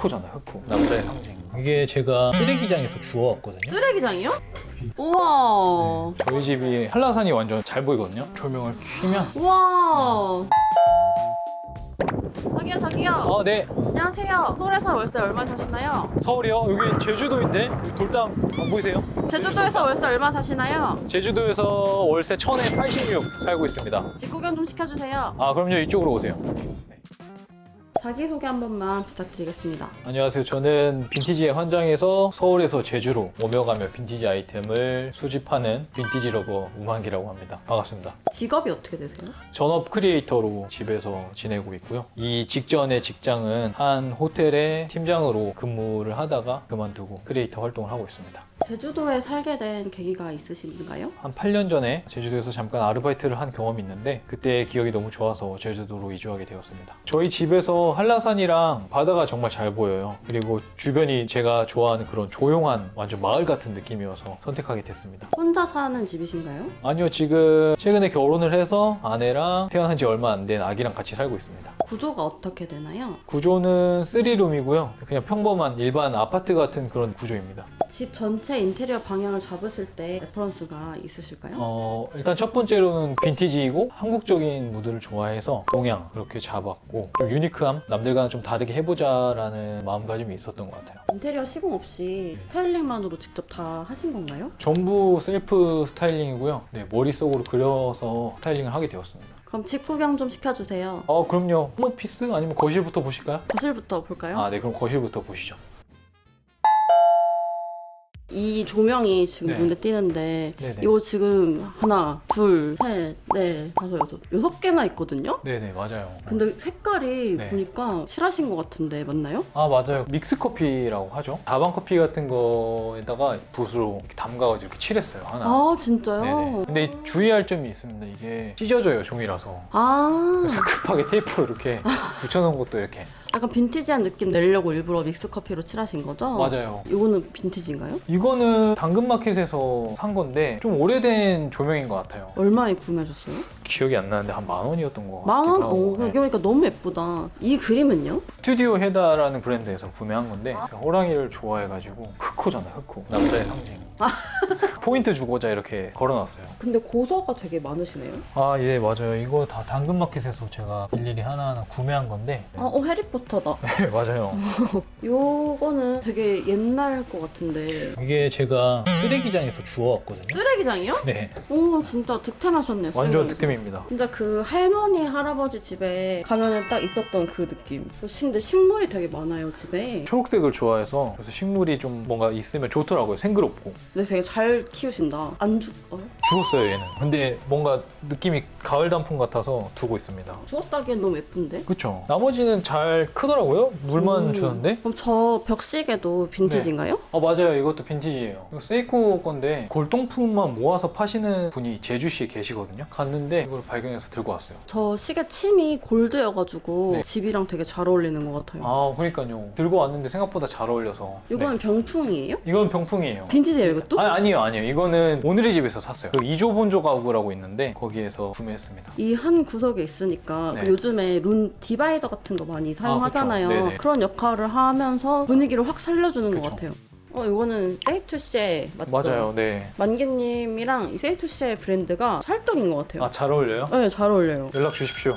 흑호잖아요, 흑호. 남자의 상징. 이게 제가 쓰레기장에서 주워왔거든요. 쓰레기장이요? 우와. 저희 집이 한라산이 완전 잘 보이거든요. 조명을 켜면. 우와. 저기요. 아, 네. 안녕하세요. 서울에서 월세 얼마 사시나요? 서울이요? 여기 제주도인데? 여기 돌담 안 보이세요? 제주도에서 월세 얼마 사시나요? 제주도에서 월세 1000에 86 살고 있습니다. 집 구경 좀 시켜주세요. 아, 그럼요. 이쪽으로 오세요. 자기소개 한 번만 부탁드리겠습니다. 안녕하세요. 저는 빈티지의 환장에서 서울에서 제주로 오며가며 빈티지 아이템을 수집하는 빈티지 러버 우만기라고 합니다. 반갑습니다. 직업이 어떻게 되세요? 전업 크리에이터로 집에서 지내고 있고요. 이 직전의 직장은 한 호텔의 팀장으로 근무를 하다가 그만두고 크리에이터 활동을 하고 있습니다. 제주도에 살게 된 계기가 있으신가요? 한 8년 전에 제주도에서 잠깐 아르바이트를 한 경험이 있는데 그때 기억이 너무 좋아서 제주도로 이주하게 되었습니다. 저희 집에서 한라산이랑 바다가 정말 잘 보여요. 그리고 주변이 제가 좋아하는 그런 조용한 완전 마을 같은 느낌이어서 선택하게 됐습니다. 혼자 사는 집이신가요? 아니요, 지금 최근에 결혼을 해서 아내랑 태어난 지 얼마 안 된 아기랑 같이 살고 있습니다. 구조가 어떻게 되나요? 구조는 3룸이고요. 그냥 평범한 일반 아파트 같은 그런 구조입니다. 집 전체 인테리어 방향을 잡으실 때 레퍼런스가 있으실까요? 일단 첫 번째로는 빈티지이고 한국적인 무드를 좋아해서 동양 그렇게 잡았고 좀 유니크함, 남들과는 좀 다르게 해보자라는 마음가짐이 있었던 것 같아요. 인테리어 시공 없이 스타일링만으로 직접 다 하신 건가요? 전부 셀프 스타일링이고요. 네, 머릿속으로 그려서 스타일링을 하게 되었습니다. 그럼 집 구경 좀 시켜주세요. 그럼요. 홈오피스 아니면 거실부터 보실까요? 거실부터 볼까요? 아, 네, 그럼 거실부터 보시죠. 이 조명이 지금 네. 눈에 띄는데 네네. 이거 지금 하나, 둘, 셋, 넷, 다섯, 여섯 개나 있거든요? 네네, 맞아요. 근데 색깔이 네. 보니까 칠하신 것 같은데 맞나요? 아, 맞아요. 믹스 커피라고 하죠. 다방 커피 같은 거에다가 붓으로 이렇게 담가가지고 이렇게 칠했어요, 하나. 아 진짜요? 네네. 근데 이 주의할 점이 있습니다. 이게 찢어져요, 종이라서. 아 그래서 급하게 테이프로 이렇게 붙여놓은 것도 이렇게. 약간 빈티지한 느낌 내려고 일부러 믹스 커피로 칠하신 거죠? 맞아요. 이거는 빈티지인가요? 이거는 당근마켓에서 산 건데 좀 오래된 조명인 것 같아요. 얼마에 구매하셨어요? 기억이 안 나는데 한 10,000원이었던 것 같기도 만 원? 하고. 네. 여기 보니까 너무 예쁘다. 이 그림은요? 스튜디오 헤다라는 브랜드에서 구매한 건데 제가 호랑이를 좋아해가지고 흑호잖아요, 흑호. 남자의 상징. 포인트 주고자 이렇게 걸어놨어요. 근데 고서가 되게 많으시네요. 아, 예, 맞아요. 이거 다 당근마켓에서 제가 일일이 하나하나 구매한 건데. 해리포터다. 네, 맞아요. 요거는 되게 옛날 것 같은데. 이게 제가 쓰레기장에서 주워왔거든요. 쓰레기장이요? 네, 오 진짜 득템하셨네요. 완전 쓰레기장. 득템입니다. 진짜 그 할머니 할아버지 집에 가면은 딱 있었던 그 느낌. 근데 식물이 되게 많아요 집에. 초록색을 좋아해서 그래서 식물이 좀 뭔가 있으면 좋더라고요. 생그럽고. 근데 되게 잘 키우신다. 안 죽어요? 죽었어요, 얘는. 근데 뭔가 느낌이 가을 단풍 같아서 두고 있습니다. 죽었다기엔 너무 예쁜데? 그쵸? 나머지는 잘 크더라고요. 물만 음. 주는데. 그럼 저 벽시계도 빈티지인가요? 맞아요. 이것도 빈티지예요. 이거 세이코 건데 골동품만 모아서 파시는 분이 제주시에 계시거든요. 갔는데 이걸 발견해서 들고 왔어요. 저 시계 침이 골드여가지고 네. 집이랑 되게 잘 어울리는 것 같아요. 아, 그러니까요. 들고 왔는데 생각보다 잘 어울려서. 이거는 네. 병풍이에요? 이건 병풍이에요. 빈티지예요 이것도? 아니요. 이거는 오늘의 집에서 샀어요. 그 이조본조 가구라고 있는데 거기에서 구매했습니다. 이 한 구석에 있으니까 네. 그 요즘에 룬 디바이더 같은 거 많이 사용하잖아요. 그쵸. 네네. 그런 역할을 하면서 분위기를 확 살려주는 그쵸. 것 같아요. 이거는 세이투시에 맞죠? 맞아요. 네. 만기님이랑 이 세이투시의 브랜드가 찰떡인 것 같아요. 아, 잘 어울려요? 네, 잘 어울려요. 연락 주십시오.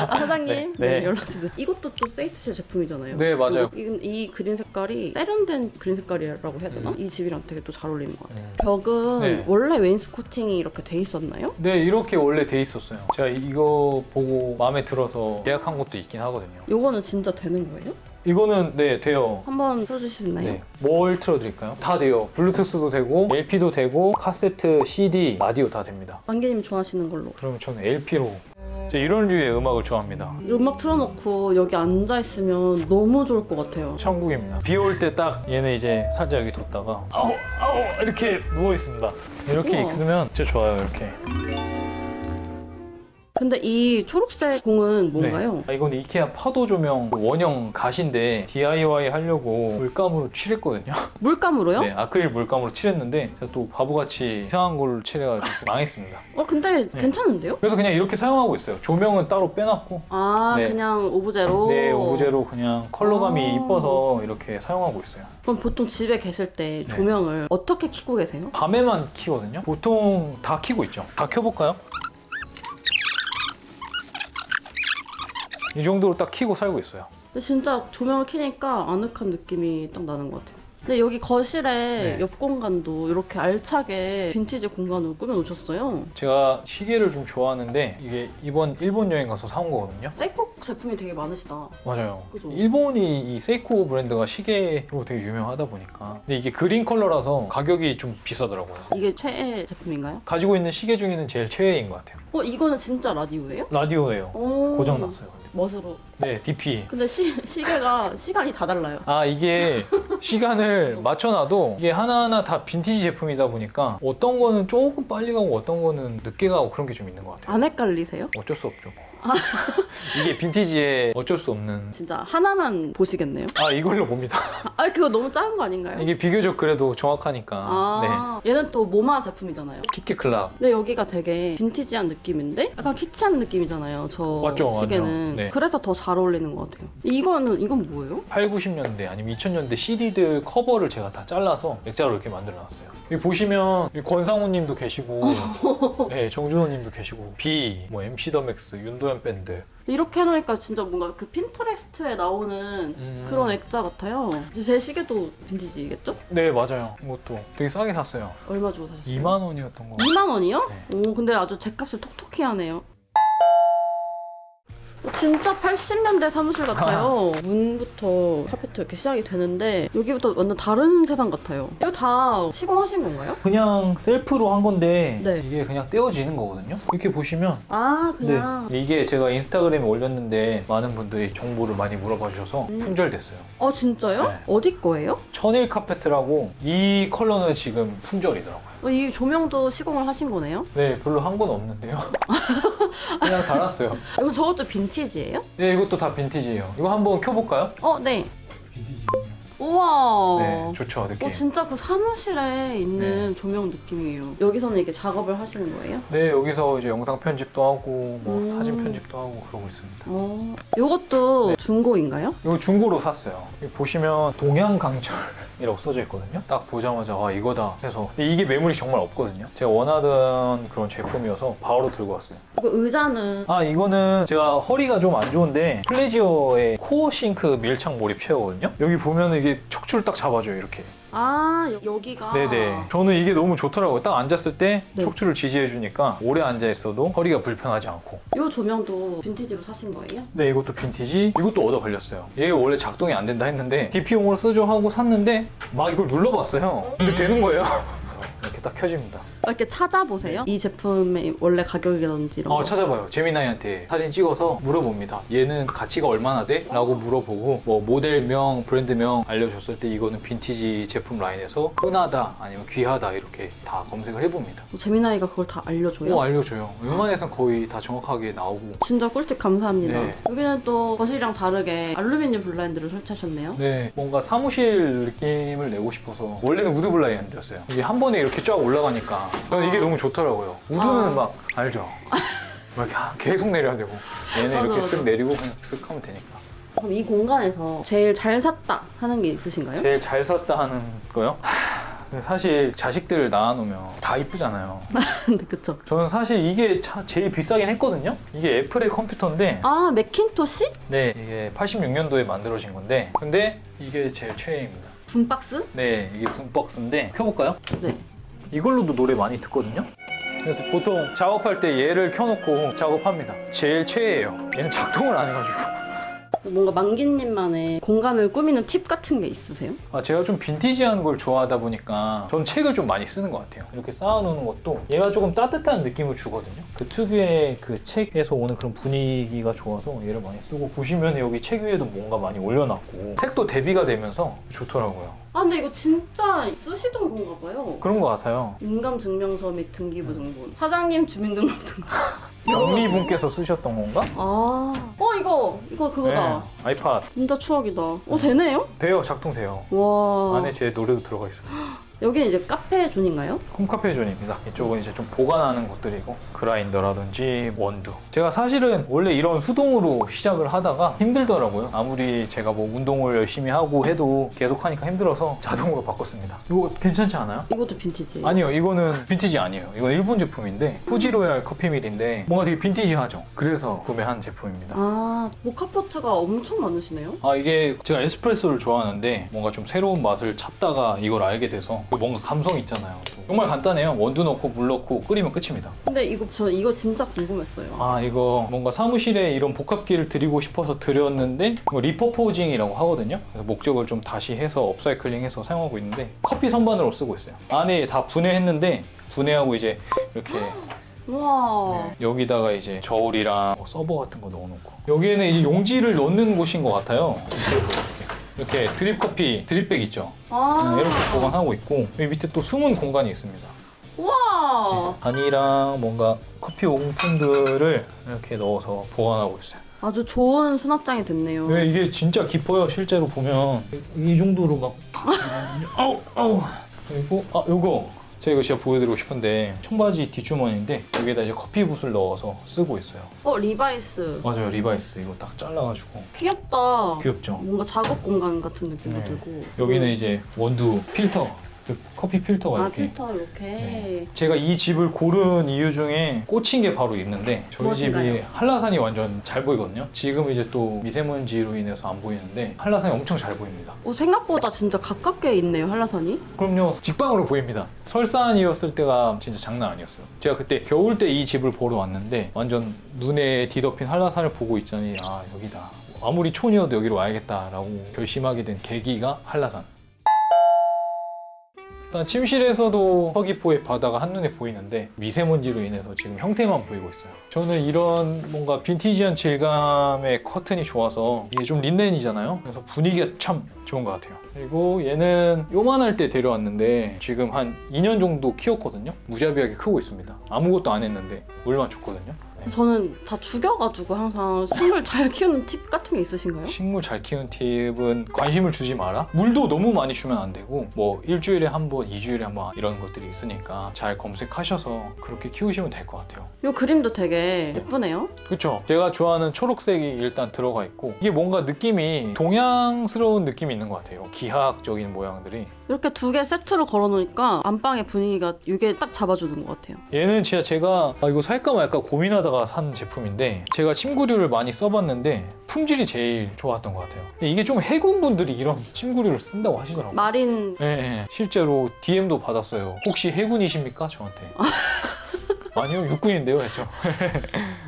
사장님, 네. 네, 연락주세요. 이것도 또 세이투시 제품이잖아요. 네, 맞아요. 이 그린 색깔이 세련된 그린 색깔이라고 해야 되나? 이 집이랑 되게 또 잘 어울리는 것 같아요. 벽은 네. 원래 웨인스코팅이 이렇게 돼 있었나요? 네, 이렇게 원래 돼 있었어요. 제가 이거 보고 마음에 들어서 계약한 것도 있긴 하거든요. 요거는 진짜 되는 거예요? 이거는 네, 돼요. 한번 틀어주실 수 있나요? 네. 뭘 틀어드릴까요? 다 돼요. 블루투스도 되고 LP도 되고 카세트, CD, 라디오 다 됩니다. 만기님 좋아하시는 걸로. 그러면 저는 LP로 이런 류의 음악을 좋아합니다. 이 음악 틀어놓고 여기 앉아있으면 너무 좋을 것 같아요. 천국입니다. 비 올 때 딱 얘는 이제 살짝 여기 뒀다가 아우 이렇게 누워 있습니다. 이렇게 우와. 있으면 진짜 좋아요. 이렇게. 근데 이 초록색 공은 뭔가요? 네. 이건 이케아 파도 조명 원형 갓인데 DIY 하려고 물감으로 칠했거든요. 물감으로요? 네, 아크릴 물감으로 칠했는데 제가 또 바보같이 이상한 걸로 칠해가지고 망했습니다. 근데 네. 괜찮은데요? 그래서 그냥 이렇게 사용하고 있어요. 조명은 따로 빼놨고 네. 그냥 오브제로? 네, 오브제로 그냥 컬러감이 아. 이뻐서 이렇게 사용하고 있어요. 그럼 보통 집에 계실 때 네. 조명을 어떻게 켜고 계세요? 밤에만 켜거든요. 보통 다 켜고 있죠. 다 켜볼까요? 이 정도로 딱 켜고 살고 있어요. 근데 진짜 조명을 켜니까 아늑한 느낌이 딱 나는 것 같아요. 근데 여기 거실에 네. 옆 공간도 이렇게 알차게 빈티지 공간으로 꾸며놓으셨어요. 제가 시계를 좀 좋아하는데 이게 이번 일본 여행 가서 사온 거거든요. 세이코 제품이 되게 많으시다. 맞아요. 그죠? 일본이 이 세이코 브랜드가 시계로 되게 유명하다 보니까. 근데 이게 그린 컬러라서 가격이 좀 비싸더라고요. 이게 최애 제품인가요? 가지고 있는 시계 중에는 제일 최애인 것 같아요. 이거는 진짜 라디오예요? 라디오예요. 오. 고장났어요. 근데. 멋으로. 네, DP. 근데 시계가 시간이 다 달라요. 이게 시간을 맞춰놔도 이게 하나하나 다 빈티지 제품이다 보니까 어떤 거는 조금 빨리 가고 어떤 거는 늦게 가고 그런 게 좀 있는 것 같아요. 안 헷갈리세요? 어쩔 수 없죠. 이게 빈티지의 어쩔 수 없는. 진짜 하나만 보시겠네요? 이걸로 봅니다. 그거 너무 작은 거 아닌가요? 이게 비교적 그래도 정확하니까. 얘는 또 모마 제품이잖아요. 키키 클럽. 근데 여기가 되게 빈티지한 느낌인데 약간 키치한 느낌이잖아요. 저 맞죠, 시계는. 맞죠. 네. 그래서 더 잘 어울리는 것 같아요. 이건 뭐예요? 8, 90년대 아니면 2000년대 CD들 커버를 제가 다 잘라서 액자로 이렇게 만들어놨어요. 여기 보시면 권상우 님도 계시고 네, 정준호 님도 계시고 B, MC 더 맥스, 윤도현 밴드. 이렇게 해놓으니까 진짜 뭔가 그 핀터레스트에 나오는 그런 액자 같아요. 제 시계도 빈티지겠죠? 네, 맞아요. 이것도 되게 싸게 샀어요. 얼마 주고 사셨어요? 2만 원이었던 거. 2만 원이요? 네. 근데 아주 제값을 톡톡히 하네요. 진짜 80년대 사무실 같아요. 문부터 카페트 이렇게 시작이 되는데 여기부터 완전 다른 세상 같아요. 이거 다 시공하신 건가요? 그냥 셀프로 한 건데 네. 이게 그냥 떼어지는 거거든요. 이렇게 보시면 그냥. 네. 이게 제가 인스타그램에 올렸는데 많은 분들이 정보를 많이 물어봐 주셔서 품절됐어요. 진짜요? 네. 어디 거예요? 천일 카페트라고 이 컬러는 지금 품절이더라고요. 이 조명도 시공을 하신 거네요? 네, 별로 한 건 없는데요. 그냥 달았어요. 이거 저것도 빈티지예요? 네, 이것도 다 빈티지예요. 이거 한번 켜볼까요? 네. 우와. 네, 좋죠, 느낌. 진짜 그 사무실에 있는 조명 느낌이에요. 여기서는 이렇게 작업을 하시는 거예요? 네, 여기서 이제 영상 편집도 하고 뭐 사진 음. 편집도 하고 그러고 있습니다. 이것도 중고인가요? 이거 중고로 샀어요. 여기 보시면 동양강철이라고 써져 있거든요. 딱 보자마자 이거다 해서. 근데 이게 매물이 정말 없거든요. 제가 원하던 그런 제품이어서 바로 들고 왔어요. 이거 의자는 이거는 제가 허리가 좀 안 좋은데 플레지어의 코어 싱크 밀착 몰입 체어거든요. 여기 보면 이게 척추를 딱 잡아줘요, 이렇게. 여기가 네네. 저는 이게 너무 좋더라고요. 딱 앉았을 때 네. 척추를 지지해주니까 오래 앉아있어도 허리가 불편하지 않고. 이 조명도 빈티지로 사신 거예요? 네, 이것도 빈티지. 이것도 얻어 걸렸어요. 얘가 원래 작동이 안 된다 했는데 DP용으로 쓰죠 하고 샀는데 막 이걸 눌러봤어요. 근데 되는 거예요. 이렇게 딱 켜집니다. 이렇게 찾아보세요? 이 제품의 원래 가격이라든지 이런 거. 찾아봐요. 제미나이한테 사진 찍어서 물어봅니다. 얘는 가치가 얼마나 돼? 라고 물어보고 뭐 모델명, 브랜드명 알려줬을 때 이거는 빈티지 제품 라인에서 흔하다 아니면 귀하다 이렇게 다 검색을 해봅니다. 제미나이가 그걸 다 알려줘요? 알려줘요. 웬만해선 거의 다 정확하게 나오고. 진짜 꿀팁 감사합니다. 네. 여기는 또 거실이랑 다르게 알루미늄 블라인드를 설치하셨네요. 네, 뭔가 사무실 느낌을 내고 싶어서 원래는 우드 블라인드였어요. 이게 한 번에 이렇게 쫙 올라가니까 저는 이게 너무 좋더라고요. 우드는 막 알죠? 막 이렇게 계속 내려야 되고 얘는 맞아, 이렇게 맞아. 쓱 내리고 그냥 쓱 하면 되니까. 그럼 이 공간에서 제일 잘 샀다 하는 게 있으신가요? 제일 잘 샀다 하는 거요? 사실 자식들 낳아놓으면 다 이쁘잖아요. 근데 그쵸. 저는 사실 이게 제일 비싸긴 했거든요. 이게 애플의 컴퓨터인데 맥킨토시? 네, 이게 86년도에 만들어진 건데 근데 이게 제일 최애입니다. 붐박스? 네, 이게 붐박스인데 켜볼까요? 네. 이걸로도 노래 많이 듣거든요. 그래서 보통 작업할 때 얘를 켜놓고 작업합니다. 제일 최애예요. 얘는 작동을 안 해가지고. 뭔가 만기님만의 공간을 꾸미는 팁 같은 게 있으세요? 제가 좀 빈티지한 걸 좋아하다 보니까 전 책을 좀 많이 쓰는 것 같아요. 이렇게 쌓아놓는 것도 얘가 조금 따뜻한 느낌을 주거든요. 그 특유의 그 책에서 오는 그런 분위기가 좋아서 얘를 많이 쓰고 보시면 여기 책 위에도 뭔가 많이 올려놨고 색도 대비가 되면서 좋더라고요. 근데 이거 진짜 쓰시던 건가 봐요. 그런 것 같아요. 인감증명서 및 등기부 등본. 사장님 주민등록 등본. 경리분께서 쓰셨던 건가? 이거 그거다. 네, 아이팟. 진짜 추억이다. 되네요? 돼요, 작동돼요. 와. 안에 제 노래도 들어가 있어요. 여기는 이제 카페 존인가요? 홈카페 존입니다. 이쪽은 이제 좀 보관하는 곳들이고 그라인더라든지 원두. 제가 사실은 원래 이런 수동으로 시작을 하다가 힘들더라고요. 아무리 제가 뭐 운동을 열심히 하고 해도 계속 하니까 힘들어서 자동으로 바꿨습니다. 이거 괜찮지 않아요? 이것도 빈티지. 아니요, 이거는 빈티지 아니에요. 이건 일본 제품인데 포지로얄 커피밀인데 뭔가 되게 빈티지하죠. 그래서 구매한 제품입니다. 모카포트가 엄청 많으시네요? 이게 제가 에스프레소를 좋아하는데 뭔가 좀 새로운 맛을 찾다가 이걸 알게 돼서 뭔가 감성 있잖아요. 정말 간단해요. 원두 넣고 물 넣고 끓이면 끝입니다. 근데 저 이거 진짜 궁금했어요. 이거 뭔가 사무실에 이런 복합기를 드리고 싶어서 드렸는데 이거 리퍼포징이라고 하거든요. 그래서 목적을 좀 다시 해서 업사이클링해서 사용하고 있는데 커피 선반으로 쓰고 있어요. 안에 다 분해했는데 분해하고 이제 이렇게 우와. 여기다가 이제 저울이랑 서버 같은 거 넣어놓고 여기에는 이제 용지를 넣는 곳인 것 같아요. 이렇게 드립 커피 드립백 있죠. 이렇게 보관하고 있고 여기 밑에 또 숨은 공간이 있습니다. 우와. 바니랑 뭔가 커피 용품들을 이렇게 넣어서 보관하고 있어요. 아주 좋은 수납장이 됐네요. 네, 이게 진짜 깊어요. 실제로 보면 이 정도로 막 아우 그리고 요거 제가 이거 진짜 보여드리고 싶은데 청바지 뒷주머니인데 여기에다 이제 커피붓을 넣어서 쓰고 있어요. 리바이스. 맞아요, 리바이스 이거 딱 잘라가지고 귀엽다. 귀엽죠. 뭔가 작업 공간 같은 느낌도 네. 들고. 여기는 이제 원두 필터, 커피 필터가 이렇게. 필터 이렇게. 네. 제가 이 집을 고른 이유 중에 꽂힌 게 바로 있는데 저희 무엇인가요? 집이 한라산이 완전 잘 보이거든요. 지금 이제 또 미세먼지로 인해서 안 보이는데 한라산이 엄청 잘 보입니다. 생각보다 진짜 가깝게 있네요, 한라산이. 그럼요, 직방으로 보입니다. 설산이었을 때가 진짜 장난 아니었어요. 제가 그때 겨울 때 이 집을 보러 왔는데 완전 눈에 뒤덮인 한라산을 보고 있자니 여기다. 아무리 촌이어도 여기로 와야겠다라고 결심하게 된 계기가 한라산. 일단 침실에서도 서귀포의 바다가 한눈에 보이는데 미세먼지로 인해서 지금 형태만 보이고 있어요. 저는 이런 뭔가 빈티지한 질감의 커튼이 좋아서 이게 좀 린넨이잖아요. 그래서 분위기가 참 좋은 것 같아요. 그리고 얘는 요만할 때 데려왔는데 지금 한 2년 정도 키웠거든요. 무자비하게 크고 있습니다. 아무것도 안 했는데 물만 줬거든요. 저는 다 죽여가지고 항상 식물 잘 키우는 팁 같은 게 있으신가요? 식물 잘 키우는 팁은 관심을 주지 마라. 물도 너무 많이 주면 안 되고 뭐 일주일에 한 번, 2주일에 한 번 이런 것들이 있으니까 잘 검색하셔서 그렇게 키우시면 될 것 같아요. 이 그림도 되게 예쁘네요. 그렇죠. 제가 좋아하는 초록색이 일단 들어가 있고 이게 뭔가 느낌이 동양스러운 느낌이 있는 것 같아요. 기하학적인 모양들이. 이렇게 두 개 세트로 걸어놓으니까 안방의 분위기가 이게 딱 잡아주는 것 같아요. 얘는 진짜 제가 이거 살까 말까 고민하다가 산 제품인데 제가 침구류를 많이 써봤는데 품질이 제일 좋았던 것 같아요. 근데 이게 좀 해군분들이 이런 침구류를 쓴다고 하시더라고요. 마린. 네, 실제로 DM도 받았어요. 혹시 해군이십니까? 저한테. 아니요, 육군인데요 했죠.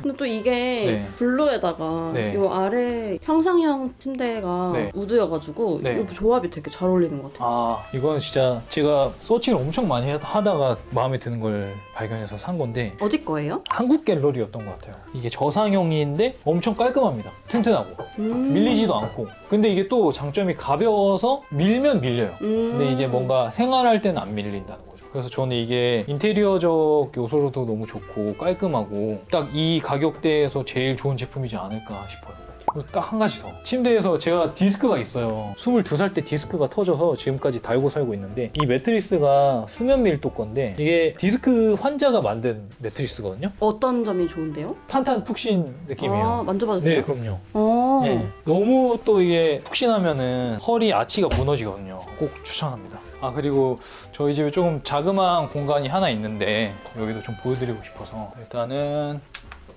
근데 또 이게 네. 블루에다가 네. 이 아래 형상형 침대가 네. 우드여가지고 네. 이 조합이 되게 잘 어울리는 것 같아요. 이건 진짜 제가 서칭을 엄청 많이 하다가 마음에 드는 걸 발견해서 산 건데 어디 거예요? 한국 갤러리였던 것 같아요. 이게 저상형인데 엄청 깔끔합니다. 튼튼하고 밀리지도 않고. 근데 이게 또 장점이 가벼워서 밀면 밀려요. 근데 이제 뭔가 생활할 때는 안 밀린다는 거죠. 그래서 저는 이게 인테리어적 요소로도 너무 좋고 깔끔하고 딱 이 가격대에서 제일 좋은 제품이지 않을까 싶어요. 그리고 딱 한 가지 더. 침대에서 제가 디스크가 있어요. 22살 때 디스크가 터져서 지금까지 달고 살고 있는데 이 매트리스가 수면 밀도 건데 이게 디스크 환자가 만든 매트리스거든요. 어떤 점이 좋은데요? 탄탄 푹신 느낌이에요. 만져봐도 돼요? 네, 그럼요. 네. 너무 또 이게 푹신하면은 허리 아치가 무너지거든요. 꼭 추천합니다. 그리고 저희 집에 조금 자그마한 공간이 하나 있는데 여기도 좀 보여드리고 싶어서 일단은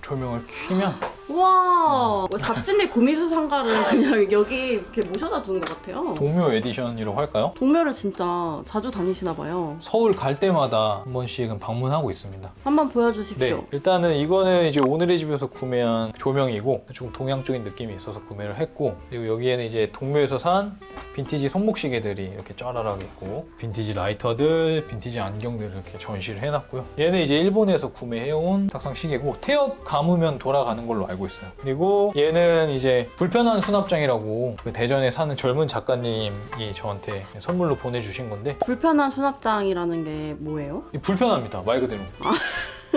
조명을 켜면 와, 잡심리 고미수 상가를 그냥 여기 이렇게 모셔다 두는 것 같아요. 동묘 에디션이라고 할까요? 동묘를 진짜 자주 다니시나 봐요. 서울 갈 때마다 한 번씩은 방문하고 있습니다. 한번 보여주십시오. 네, 일단은 이거는 이제 오늘의 집에서 구매한 조명이고 좀 동양적인 느낌이 있어서 구매를 했고 그리고 여기에는 이제 동묘에서 산 빈티지 손목시계들이 이렇게 쫘라락 있고 빈티지 라이터들, 빈티지 안경들을 이렇게 전시를 해놨고요. 얘는 이제 일본에서 구매해온 탁상 시계고 태엽 감으면 돌아가는 걸로 알고 있어요. 그리고 얘는 이제 불편한 수납장이라고 그 대전에 사는 젊은 작가님이 저한테 선물로 보내주신 건데 불편한 수납장이라는 게 뭐예요? 불편합니다, 말 그대로.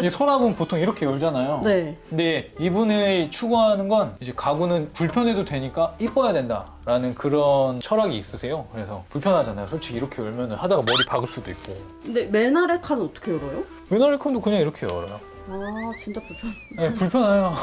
이 서랍은 보통 이렇게 열잖아요. 네. 근데 이분이 추구하는 건 이제 가구는 불편해도 되니까 이뻐야 된다라는 그런 철학이 있으세요. 그래서 불편하잖아요. 솔직히 이렇게 열면 하다가 머리 박을 수도 있고. 근데 맨아래 칸은 어떻게 열어요? 메나리콘도 그냥 이렇게 열어요. 아 진짜 불편. 네, 불편해요.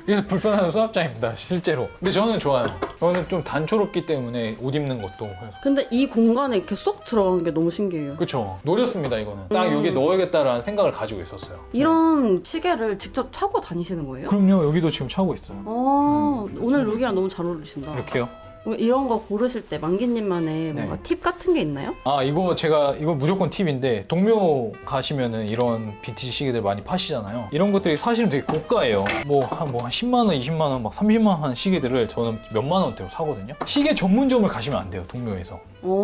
그래서 불편한 수납장입니다, 실제로. 근데 저는 좋아요. 저는 좀 단초롭기 때문에 옷 입는 것도. 그래서. 근데 이 공간에 이렇게 쏙 들어가는 게 너무 신기해요. 그쵸. 노렸습니다, 이거는. 딱 여기 넣어야겠다라는 생각을 가지고 있었어요. 이런 시계를 직접 차고 다니시는 거예요? 그럼요, 여기도 지금 차고 있어요. 오늘 룩이랑 너무 잘 어울리신다. 이렇게요. 이런 거 고르실 때 만기님만의 네. 뭔가 팁 같은 게 있나요? 아, 이거 무조건 팁인데, 동묘 가시면은 이런 빈티지 시계들 많이 파시잖아요. 이런 것들이 사실은 되게 고가예요. 뭐 한 10만 원, 20만 원, 막 30만 원 시계들을 저는 몇만 원대로 사거든요. 시계 전문점을 가시면 안 돼요, 동묘에서.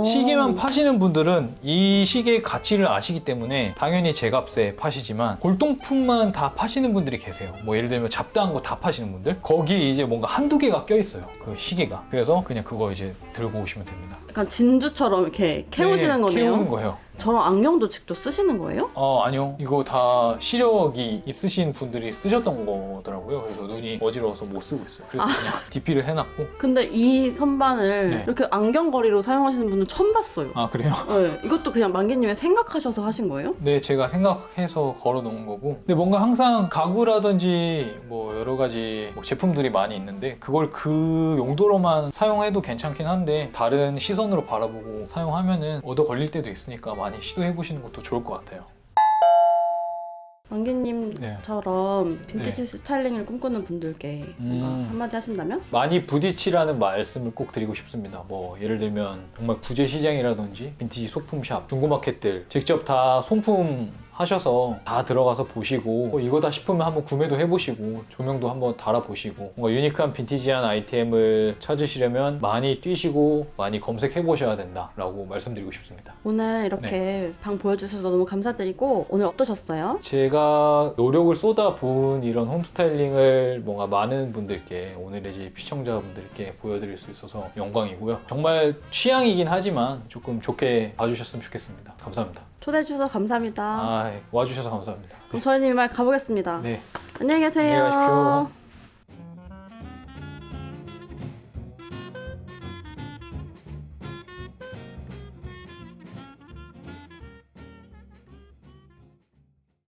시계만 파시는 분들은 이 시계의 가치를 아시기 때문에 당연히 제값에 파시지만 골동품만 다 파시는 분들이 계세요. 뭐 예를 들면 잡다한 거 다 파시는 분들, 거기에 이제 뭔가 한두 개가 껴있어요, 그 시계가. 그래서 그냥 그거 이제 들고 오시면 됩니다. 약간 진주처럼 이렇게 캐오시는 네, 거네요. 캐우는 거예요. 저런 안경도 직접 쓰시는 거예요? 아니요. 이거 다 시력이 있으신 분들이 쓰셨던 거더라고요. 그래서 눈이 어지러워서 못 쓰고 있어요. 그래서 그냥 DP를 해놨고. 근데 이 선반을 네. 이렇게 안경거리로 사용하시는 분은 처음 봤어요. 아, 그래요? 네, 이것도 그냥 만기님의 생각하셔서 하신 거예요? 네, 제가 생각해서 걸어 놓은 거고. 근데 뭔가 항상 가구라든지 뭐 여러 가지 뭐 제품들이 많이 있는데 그걸 그 용도로만 사용해도 괜찮긴 한데 다른 시선으로 바라보고 사용하면은 얻어 걸릴 때도 있으니까 많이 시도해 보시는 것도 좋을 것 같아요. 만기님처럼 빈티지 스타일링을 꿈꾸는 분들께 뭔가 한마디 하신다면? 많이 부딪히라는 말씀을 꼭 드리고 싶습니다. 뭐 예를 들면 정말 구제 시장이라든지 빈티지 소품샵, 중고마켓들 직접 다 손품 하셔서 다 들어가서 보시고 이거다 싶으면 한번 구매도 해보시고 조명도 한번 달아보시고 뭔가 유니크한 빈티지한 아이템을 찾으시려면 많이 뛰시고 많이 검색해 보셔야 된다라고 말씀드리고 싶습니다. 오늘 이렇게 방 보여주셔서 너무 감사드리고 오늘 어떠셨어요? 제가 노력을 쏟아부은 이런 홈스타일링을 뭔가 많은 분들께 오늘의 이제 시청자분들께 보여드릴 수 있어서 영광이고요. 정말 취향이긴 하지만 조금 좋게 봐주셨으면 좋겠습니다. 감사합니다. 초대해주셔서 감사합니다. 와주셔서 감사합니다. 그럼 저희는 이만 가보겠습니다. 네. 안녕히 계세요. 안녕히 가십시오.